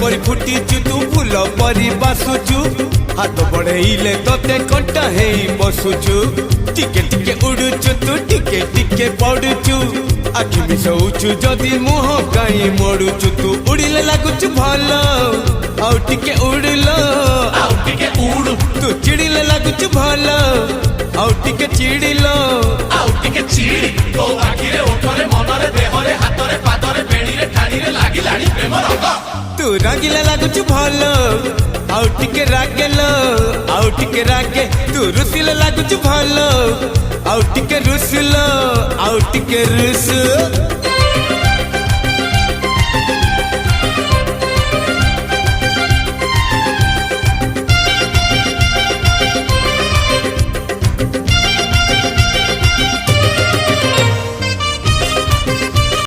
परी फुटीचु तू फूल परी बासुचु हाथ बढ़ेले तोते कंटा हे बसुचु टिके टिके उड़ुचु तू टिके टिके पड़ुचु आखि मिसौचु जदि मुह काई मोड़ुचु तू उड़िले लागुचु भल आउ टिके उड़लो आउ टिके उड़ु तू चिड़िले लागुचु भल आउ टिके चिड़िलो आउ टिके चिड़ी तो आखिरे ओठरे मनरे देहरे हातरे पादरे बेणीरे ठाणीरे लागिलाणी प्रेम रंग तू रंगीला लागुचु भल आउ टिके रागेलो आउ टिके रागे तू रुसिले लागुचु भल आउ टिके रुसलो आउ टिके रुस